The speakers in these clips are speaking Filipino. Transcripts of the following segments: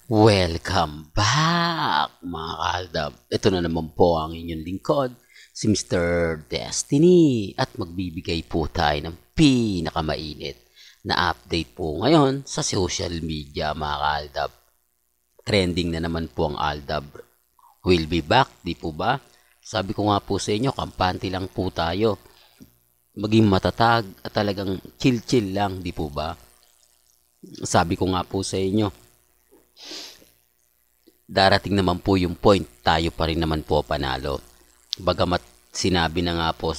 Welcome back mga kaaldab. Ito na naman po ang inyong lingkod, si Mr. Destiny. At magbibigay po tayo ng pinakamainit na update po ngayon sa social media mga kaaldab. Trending na naman po ang Aldab. Will be back, di po ba? Sabi ko nga po sa inyo, kampante lang po tayo. Maging matatag at talagang chill-chill lang, di po ba? Sabi ko nga po sa inyo, darating naman po yung point, tayo pa rin naman po panalo. Bagamat sinabi na nga po,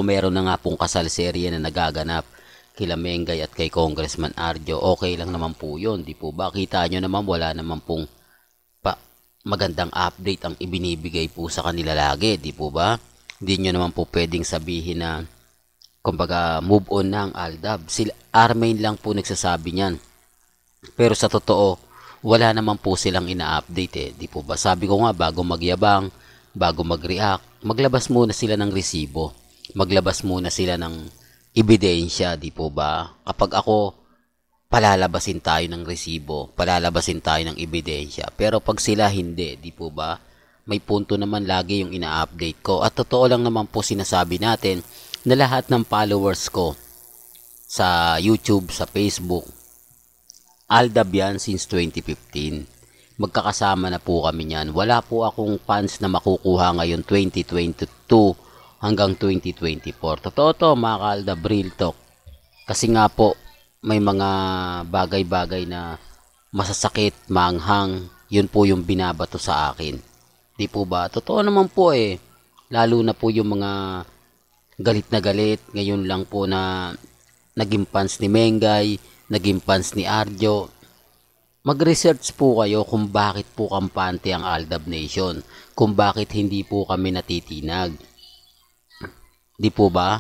meron na nga pong kasal serye na nagaganap kila Mengay at kay Congressman Arjo, okay lang naman po yun, di po ba? Kita nyo naman, wala naman pong magandang update ang ibinibigay po sa kanila lagi, di po ba? Hindi nyo naman po pwedeng sabihin na, kumbaga, move on na ang Aldab. Sila, Armain lang po nagsasabi niyan. Pero sa totoo, wala naman po silang ina-update di po ba? Sabi ko nga, bago magyabang, bago mag-react, maglabas muna sila ng resibo. Maglabas muna sila ng ebidensya, di po ba? Kapag ako, palalabasin tayo ng resibo, palalabasin tayo ng ebidensya. Pero pag sila hindi, di po ba? May punto naman lagi yung ina-update ko. At totoo lang naman po sinasabi natin na lahat ng followers ko sa YouTube, sa Facebook, Aldab yan since 2015. Magkakasama na po kami niyan. Wala po akong fans na makukuha ngayon 2022 hanggang 2024. Totoo to mga ka-Aldab, real talk. Kasi nga po, may mga bagay-bagay na masasakit, maanghang, yun po yung binabato sa akin. Di po ba? Totoo naman po Lalo na po yung mga galit na galit. Ngayon lang po na naging fans ni Mengay, naging fans ni Arjo. Mag-research po kayo kung bakit po kampante ang Aldab Nation. Kung bakit hindi po kami natitinag. Di po ba?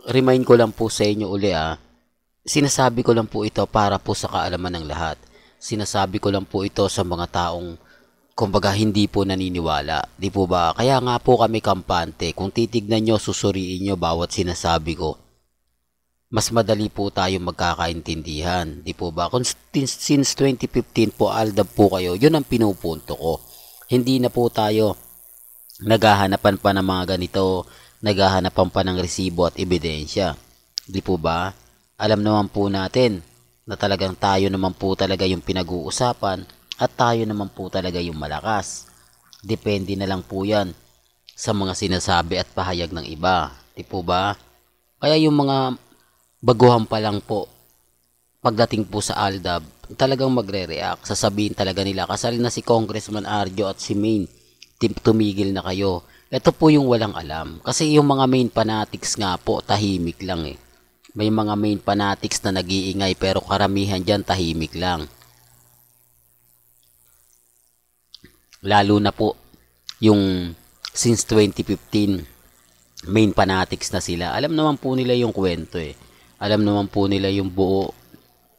Remind ko lang po sa inyo uli Sinasabi ko lang po ito para po sa kaalaman ng lahat. Sinasabi ko lang po ito sa mga taong kumbaga hindi po naniniwala. Di po ba? Kaya nga po kami kampante. Kung titignan nyo, susuriin nyo bawat sinasabi ko. Mas madali po tayo magkakaintindihan. Di po ba? Kung since 2015 po, Aldab po kayo, yun ang pinupunto ko. Hindi na po tayo naghahanapan pa ng mga ganito, naghahanapan pa ng resibo at ebidensya. Di po ba? Alam naman po natin na talagang tayo naman po talaga yung pinag-uusapan at tayo naman po talaga yung malakas. Depende na lang po yan sa mga sinasabi at pahayag ng iba. Di po ba? Kaya yung mga baguhan pa lang po, pagdating po sa Aldab, talagang magre-react. Sasabihin talaga nila, kasal na si Congressman Arjo at si Main, tumigil na kayo. Ito po yung walang alam. Kasi yung mga main fanatics nga po, tahimik lang May mga main fanatics na nag-iingay pero karamihan dyan tahimik lang. Lalo na po yung since 2015, main fanatics na sila. Alam naman po nila yung kwento Alam naman po nila yung buo.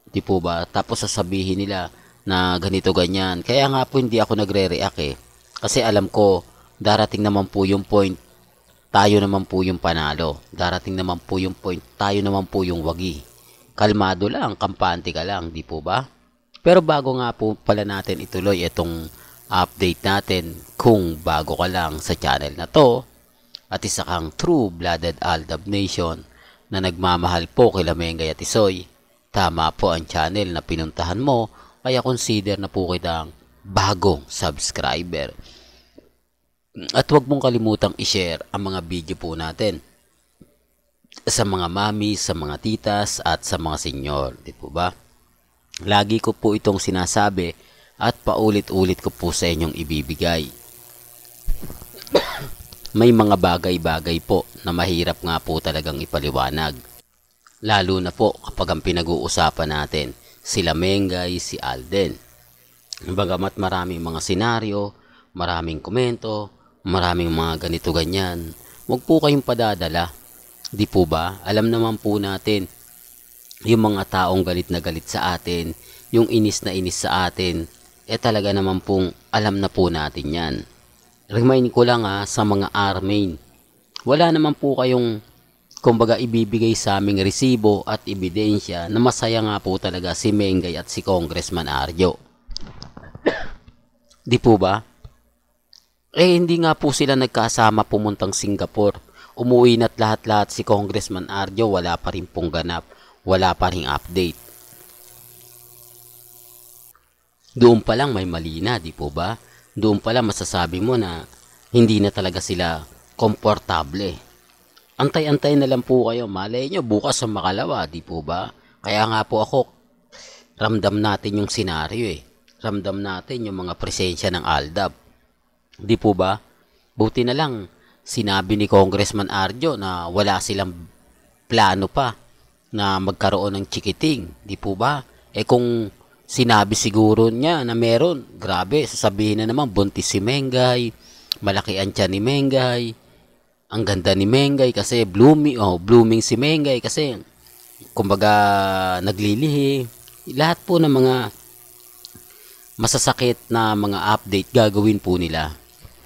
Di po ba? Tapos sasabihin nila na ganito ganyan. Kaya nga po hindi ako nagre-react Kasi alam ko, darating naman po yung point, tayo naman po yung panalo. Darating naman po yung point, tayo naman po yung wagi. Kalmado lang, kampante ka lang, di po ba? Pero bago nga po pala natin ituloy itong update natin, kung bago ka lang sa channel na to, at isa kang true-blooded Aldab Nation na nagmamahal po kila Mengay at Isoy, tama po ang channel na pinuntahan mo, kaya consider na po kitang bagong subscriber. At huwag mong kalimutang i-share ang mga video po natin sa mga mami, sa mga titas at sa mga senyor, di po ba? Lagi ko po itong sinasabi at paulit-ulit ko po sa inyong ibibigay. May mga bagay-bagay po na mahirap nga po talagang ipaliwanag. Lalo na po kapag ang pinag-uusapan natin sila Mengay, si Alden. Bagamat maraming mga senaryo, maraming komento, maraming mga ganito ganyan, huwag po kayong padadala. Di po ba? Alam naman po natin yung mga taong galit na galit sa atin, yung inis na inis sa atin, talaga naman pong alam na po natin yan. Remind ko lang sa mga Armain, wala naman po kayong kumbaga ibibigay sa aming resibo at ebidensya na masaya nga po talaga si Mengay at si Congressman Arjo. Di po ba? Hindi nga po sila nagkasama pumuntang Singapore. Umuwi na't lahat-lahat si Congressman Arjo, wala pa rin pong ganap, wala pa rin update. Doon pa lang may mali na, di po ba? Doon pa lang masasabi mo na hindi na talaga sila komportable. Antay-antay na lang po kayo, malay nyo bukas sa makalawa, di po ba? Kaya nga po ako, ramdam natin yung senaryo Ramdam natin yung mga presensya ng ALDAB. Di po ba? Buti na lang, sinabi ni Congressman Arjo na wala silang plano pa na magkaroon ng chikiting. Di po ba? Kung sinabi siguro niya na meron, grabe, sasabihin na naman, buntis si Mengay, malaki ang tiyan ni Mengay, ang ganda ni Mengay kasi blooming si Mengay kasi kumbaga naglilihi. Lahat po ng mga masasakit na mga update gagawin po nila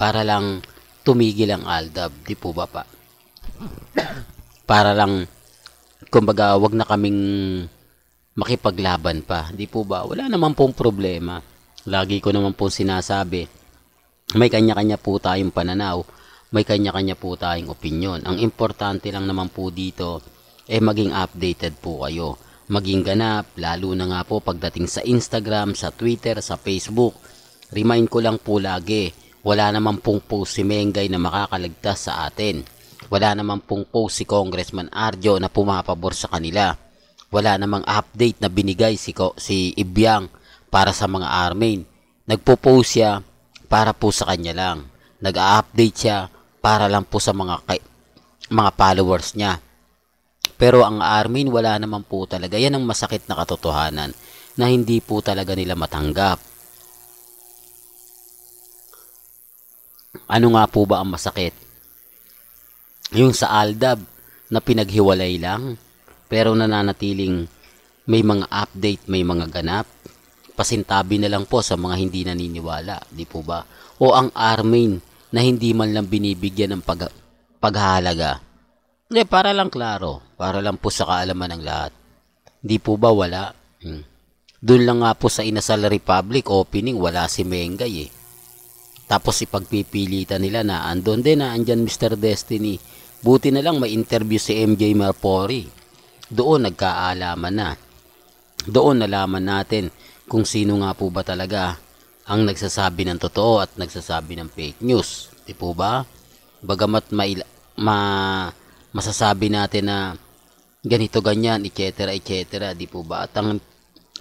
para lang tumigil ang ALDAB, di po ba pa? Para lang kumbaga wag na kaming makipaglaban pa, di po ba? Wala naman pong problema. Lagi ko naman po sinasabi, may kanya-kanya po tayong pananaw, may kanya-kanya po tayong opinyon. Ang importante lang naman po dito maging updated po kayo. Maging ganap, lalo na nga po pagdating sa Instagram, sa Twitter, sa Facebook. Remind ko lang po lagi, wala naman pong post si Mengay na makakaligtas sa atin. Wala naman pong post si Congressman Arjo na pumapabor sa kanila. Wala namang update na binigay si Ibyang para sa mga army. Nagpo-post siya para po sa kanya lang. Nag-a-update siya para lang po sa mga followers niya. Pero ang army wala naman po talaga. Yan ang masakit na katotohanan na hindi po talaga nila matanggap. Ano nga po ba ang masakit? Yung sa ALDAB na pinaghiwalay lang pero nananatiling may mga update, may mga ganap. Pasintabi na lang po sa mga hindi naniniwala, di po ba? O ang army na hindi man lang binibigyan ng paghahalaga. Para lang klaro, para lang po sa kaalaman ng lahat. Di po ba wala? Doon lang nga po sa Inasal Republic opening, wala si Mengay Tapos ipagpipilitan nila na andun din na andyan Mr. Destiny. Buti na lang may interview si MJ Marpori. Doon nagkaalaman na. Doon nalaman natin kung sino nga po ba talaga ang nagsasabi ng totoo at nagsasabi ng fake news. Di po ba? Bagamat masasabi natin na ganito ganyan, etc. etc. Di po ba? At ang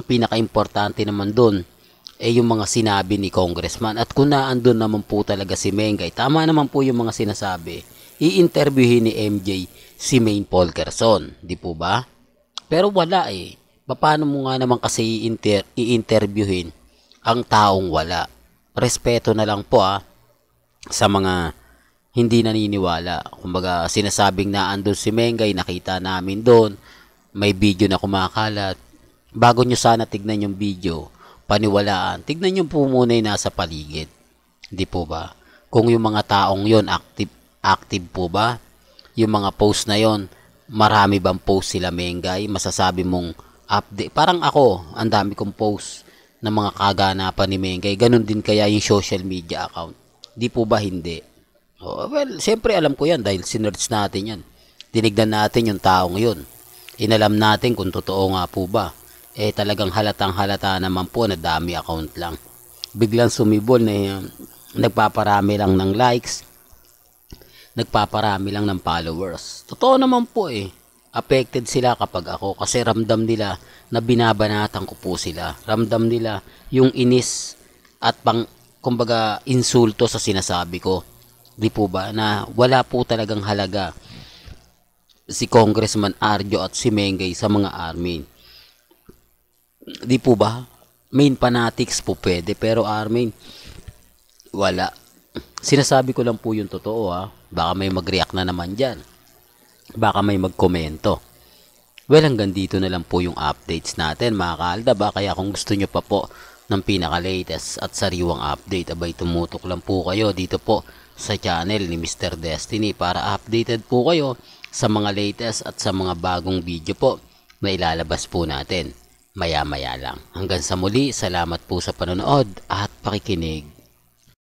pinaka-importante naman doon yung mga sinabi ni Congressman. At kung naandun naman po talaga si Mengay, tama naman po yung mga sinasabi. I-interviewin ni MJ si Maine Polkerson. Di po ba? Pero wala Paano mo nga naman kasi i-interviewin ang taong wala? Respeto na lang po sa mga hindi naniniwala. Kumbaga sinasabing na andun si Mengay, nakita namin doon, may video na kumakalat. Bago nyo sana tignan yung video, paniwalaan, tignan nyo po muna yung nasa paligid. Di po ba? Kung yung mga taong yon active po ba? Yung mga post na yon, marami bang post sila Mengay? Masasabi mong update. Parang ako, ang dami kong post ng mga kaganapan ni Mengay. Ganon din kaya yung social media account. Di po ba hindi? Well, siyempre alam ko yan dahil sinerch natin yan. Tinignan natin yung taong yun. Inalam natin kung totoo nga po ba. Talagang halatang halata naman po na dami account lang. Biglang sumibol na nagpaparami lang ng likes. Nagpaparami lang ng followers. Totoo naman po affected sila kapag ako kasi ramdam nila na binabanatan ko po sila. Ramdam nila yung inis at kumbaga insulto sa sinasabi ko. Di po ba na wala po talagang halaga si Congressman Arjo at si Mengay sa mga army. Di po ba? Main fanatics po pwede pero army wala. Sinasabi ko lang po yung totoo Baka may mag-react na naman dyan. Baka may magkomento. Well, hanggang dito na lang po yung updates natin mga kaaldab. Kaya kung gusto nyo pa po ng pinaka-latest at sariwang update, abay tumutok lang po kayo dito po sa channel ni Mr. Destiny para updated po kayo sa mga latest at sa mga bagong video po na ilalabas po natin maya-maya lang. Hanggang sa muli, salamat po sa panonood at pakikinig.